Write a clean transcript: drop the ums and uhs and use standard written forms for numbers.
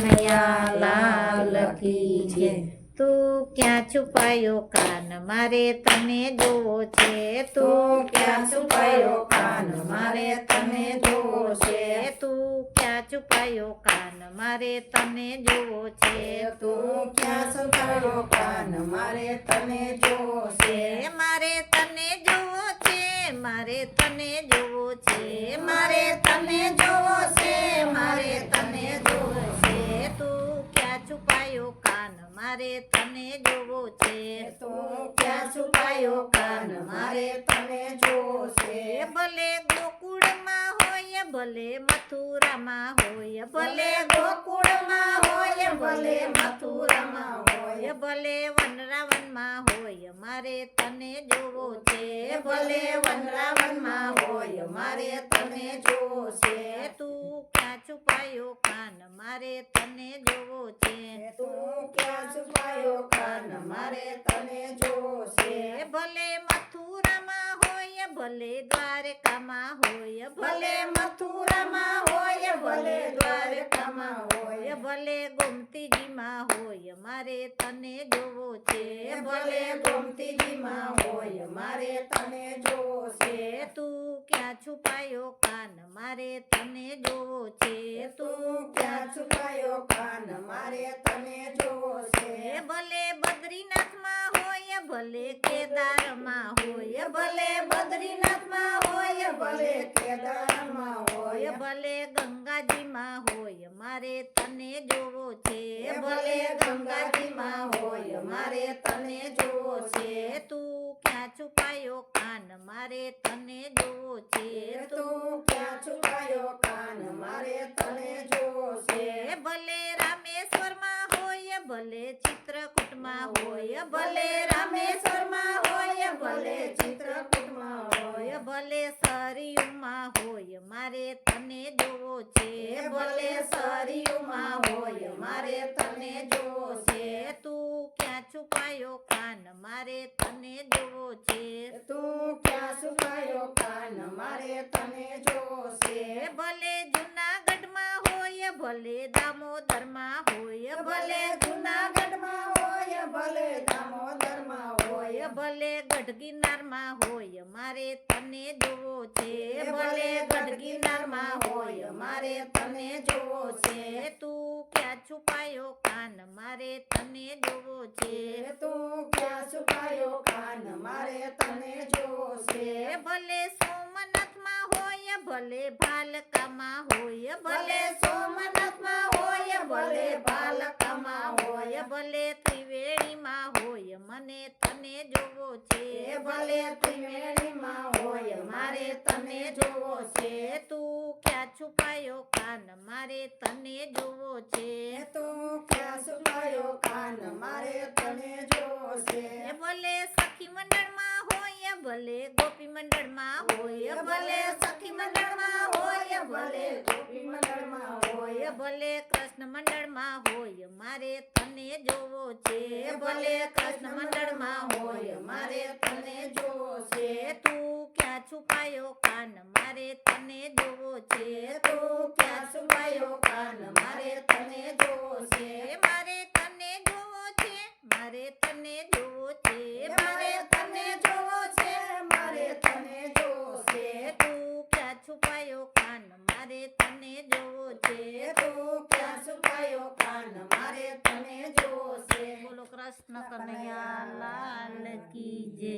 કનૈયા લાલ કી જય। તું ક્યાં છુપાયો કાન મારે તને જોવો છે। તું ક્યાં છુપાયો કાન મારે તને જોવો છે। તું ક્યાં છુપાયો કાન મારે તને જોવો છે। તું ક્યાં છુપાયો કાન મારે તને જોવો છે। મારે તને જોવો છે, મારે તને જોવો છે, મારે તને જોવો છે, મારે તને જોવો છે। તું ક્યાં છુપાયો કાન મારે તને જોવો છે। તું ક્યાં છુપાયો કાન મારે તને જોવો છે। ભલે ગોકુળમાં હોય ભલે મથુરામાં હોય, ભલે ગોકુળમાં હોય ભલે મથુરામાં હોય, ભલે વનરાવનમાં હોય મારે તને જોવો છે। ભલે વનરાવનમાં હોય મારે તને જોવો છે। તું ક્યાં છુપાયો કાન મારે તને જોવો છે। તું ક્યાં છુપાયો કાન મારે તને જોવો છે। ભલે મથુરામાં હોય ભલે દ્વારકામાં હોય, ભલે મથુરામાં હોય ભલે દ્વારકામાં હોય, ભલે ગોમતીજીમાં હોય મારે તને જોવો છે। ભલે ગોમતીજીમાં હોય મારે તને જોવો છે। તું ક્યાં છુપાયો કાન મારે તને જોવો છે। તું ક્યાં છુપાયો કાન મારે તને જોવો છે। ભલે બદ્રીનાથમાં હોય ભલે કેદારમાં હોય, ભલે બદ્રીનાથમાં હોય ભલે કેદારમાં હોય, ભલે ગંગાજીમાં હોય મારે તને જોવો છે। ભલે ગંગાજીમાં હોય મારે તને જોવો છે। તું ક્યાં છુપાયો કાન મારે તને જોવો છે। તું ક્યાં છુપાયો કાન મારે તને જોવો છે। ભલે રામેશ્વરમાં હોય ભલે ચિત્રકૂટમાં હોય, ભલે રામેશ્વરમાં હોય ભલે ચિત્રકૂટમાં હોય, ભલે સરયુમાં હોય મારે તને જોવો છે। ભલે સરયુમાં હોય મારે તને જોવો છે। તું ક્યાં છુપાયો કાન મારે તને જોવો છે। તું ક્યાં છુપાયો કાન મારે તને જોવો છે। ભલે જુનાગઢમાં હોય ભલે દામોદરમાં હોય, ભલે જુનાગઢમાં હોય ભલે દામોદરમાં હોય, ભલે ગઢ ગિરનારમાં હોય મારે તને જોવો છે। ભલે ગઢ ગિરનારમાં હોય મારે તને જોવો છે। તું ક્યાં છુપાયો કાન મારે તને જોવો છે। તું ક્યાં છુપાયો કાન મારે તને જોવો છે। ભલે સોમનાથમાં હોય ભલે ભાલકામાં હોય, ભલે સોમનાથમાં હોય ભલે ભાલકામાં હોય, ભલે ત્રિવેણીમાં હોય મને તને જોવો છે। ભલે ત્રિવેણીમાં હોય મારે તને જોવો છે। તું ક્યાં છુપાયો કાન મારે તને જોવો છે। તું ક્યાં છુપાયો કાન મારે તને જોવો છે। ભલે સખી મંડળમાં હોય ભલે ગોપી મંડળમાં હોય, ભલે સખી મંડળમાં હોય ભલે ગોપી મંડળમાં હોય, ભલે કૃષ્ણ મંડળમાં હોય મારે તને જોવો છે। ભલે કૃષ્ણ મંડળમાં હોય મારે તને જોવો છે। તું ક્યાં છુપાયો કાન મારે તને જોવો છે। તું ક્યાં છુપાયો કાન મારે તને જોવો છે। મારે તને જોવો છે, મારે તને જોવો છે, મારે તને જોવો છે, મારે તને જોવો છે। તું ક્યાં છુપાયો કાન મારે તને જોવો છે। તું ક્યાં છુપાયો કાન મારે તને જોવો છે। બોલો કૃષ્ણ કનૈયા લાલ કી જય।